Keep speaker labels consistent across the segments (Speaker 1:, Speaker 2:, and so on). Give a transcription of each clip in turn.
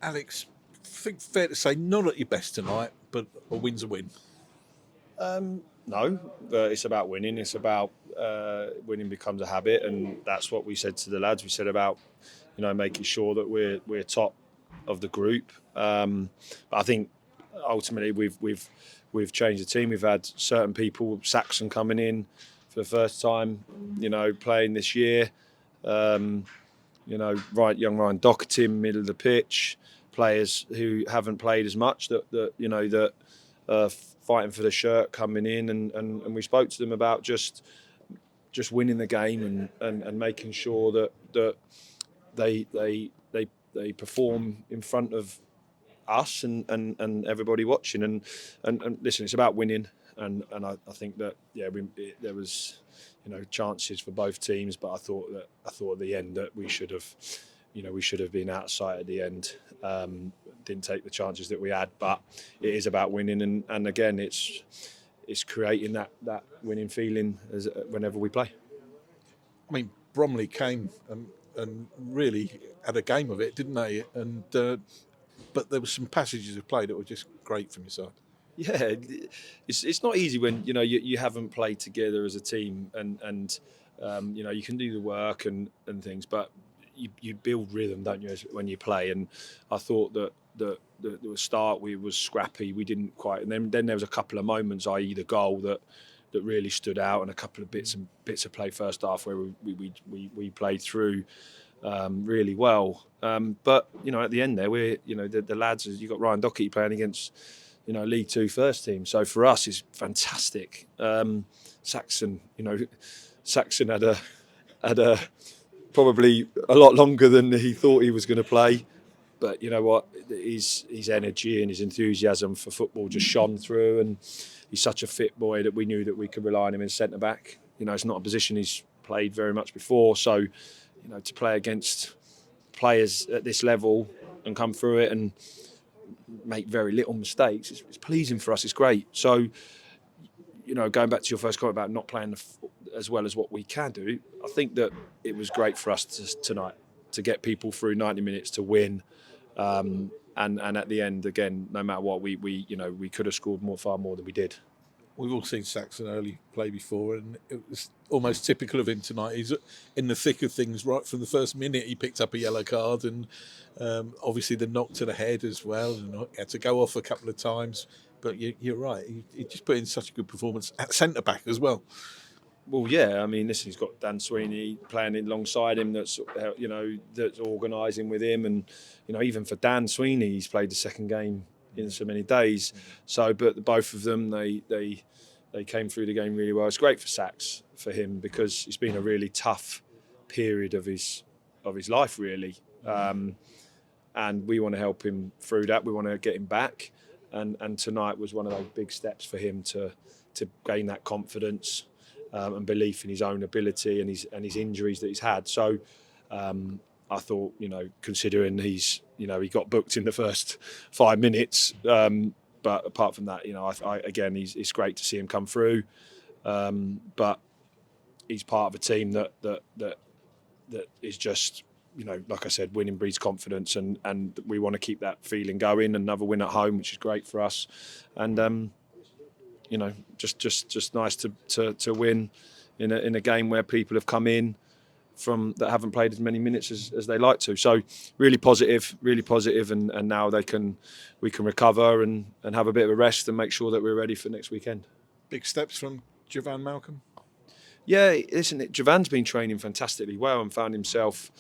Speaker 1: Alex, I think fair to say not at your best tonight, but a win's a win.
Speaker 2: No, it's about winning. It's about winning becomes a habit, and that's what we said to the lads. We said about making sure that we're top of the group. But I think ultimately we've changed the team. We've had certain people, Saxon coming in for the first time, playing this year. Young Ryan Doherty in middle of the pitch. Players who haven't played as much that fighting for the shirt coming in, and we spoke to them about just winning the game and making sure that they perform in front of us and everybody watching, and listen, it's about winning, and I think that there was chances for both teams, but I thought at the end that we should have been out of sight at the end. Didn't take the chances that we had, but it is about winning, and again it's creating that winning feeling whenever we play.
Speaker 1: I mean, Bromley came and really had a game of it, didn't they? And but there were some passages of play that were just great from your side.
Speaker 2: Yeah, it's not easy when you haven't played together as a team, and you can do the work and things, but you build rhythm, don't you, when you play? And I thought that the start we was scrappy. We didn't quite, and then there was a couple of moments, i.e. the goal that really stood out, and a couple of bits of play first half where we played through really well. But at the end there, we're the lads. You got Ryan Doherty playing against League Two first team. So for us, it's fantastic. Saxon had a probably a lot longer than he thought he was going to play. But you know what? His energy and his enthusiasm for football just shone through, and he's such a fit boy that we knew that we could rely on him in centre back. It's not a position he's played very much before, so to play against players at this level and come through it and make very little mistakes, it's pleasing for us. It's great. So going back to your first comment about not playing as well as what we can do, I think that it was great for us tonight to get people through 90 minutes to win. And at the end, again, no matter what, we could have scored far more than we did.
Speaker 1: We've all seen Saxon early play before, and it was almost typical of him tonight. He's in the thick of things right from the first minute. He picked up a yellow card, and obviously the knock to the head as well, and had to go off a couple of times. But you're right, he just put in such a good performance at centre back as well.
Speaker 2: Well, yeah, I mean, listen, he's got Dan Sweeney playing alongside him. That's organising with him, and even for Dan Sweeney, he's played the second game in so many days. So, but both of them, they came through the game really well. It's great for Sax, for him, because it's been a really tough period of his life, really, and we want to help him through that. We want to get him back, and tonight was one of those big steps for him to gain that confidence. And belief in his own ability and his injuries that he's had. So I thought, considering he got booked in the first 5 minutes, but apart from that, again, it's great to see him come through. But he's part of a team that is just, like I said, winning breeds confidence, and we want to keep that feeling going. Another win at home, which is great for us, and. Just nice to win in a game where people have come in from that haven't played as many minutes as they like to. So really positive, and now we can recover and have a bit of a rest and make sure that we're ready for next weekend.
Speaker 1: Big steps from Javan Malcolm.
Speaker 2: Yeah, listen, Javan's been training fantastically well and found himself,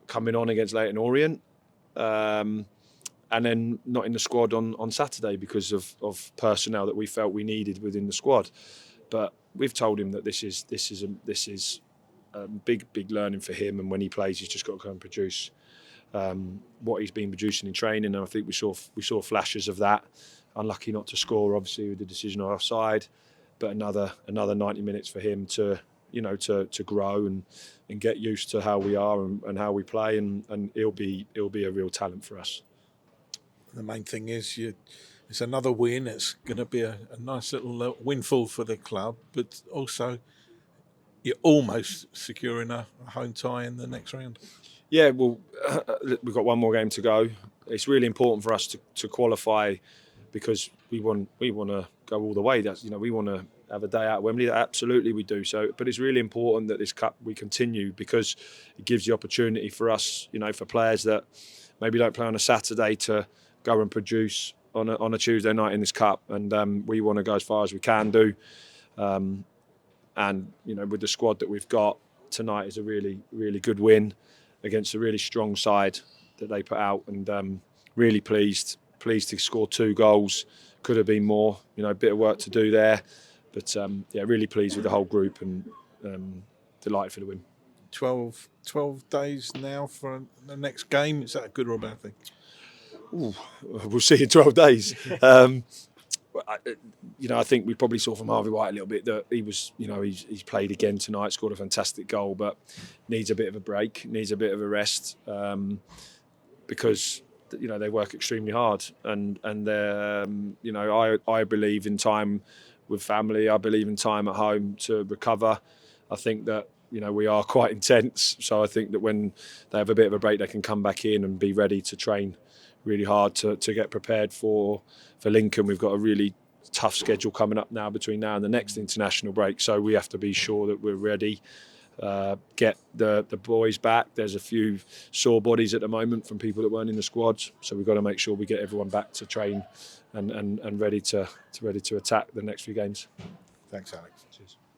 Speaker 2: coming on against Leyton Orient. And then not in the squad on Saturday because of personnel that we felt we needed within the squad. But we've told him that this is a big learning for him, and when he plays, he's just got to go and produce what he's been producing in training. And I think we saw flashes of that. Unlucky not to score, obviously, with the decision offside, but another 90 minutes for him to grow and get used to how we are and how we play, and he'll be a real talent for us.
Speaker 1: The main thing is it's another win. It's going to be a nice little windfall for the club, but also you're almost securing a home tie in the next round.
Speaker 2: Yeah, well, we've got one more game to go. it's really important for us to qualify, because we want to go all the way. That's, we want to have a day out at Wembley. Absolutely, we do. So, but it's really important that this cup we continue, because it gives the opportunity for us, for players that maybe don't play on a Saturday, to go and produce on a Tuesday night in this cup. And we want to go as far as we can do. And with the squad that we've got, tonight is a really, really good win against a really strong side that they put out, and really pleased to score 2 goals. Could have been more, a bit of work to do there, but really pleased with the whole group, and delighted for the win.
Speaker 1: 12 days now for the next game. Is that a good or a bad thing?
Speaker 2: Ooh, we'll see in 12 days. I think we probably saw from Harvey White a little bit that he was, he's played again tonight, scored a fantastic goal, but needs a bit of a break, needs a bit of a rest, because they work extremely hard, and I believe in time with family. I believe in time at home to recover. I think that we are quite intense, so I think that when they have a bit of a break, they can come back in and be ready to train really hard to get prepared for Lincoln. We've got a really tough schedule coming up now between now and the next international break, so we have to be sure that we're ready. Get the boys back. There's a few sore bodies at the moment from people that weren't in the squads, so we've got to make sure we get everyone back to train and ready to attack the next few games.
Speaker 1: Thanks, Alex.
Speaker 2: Cheers.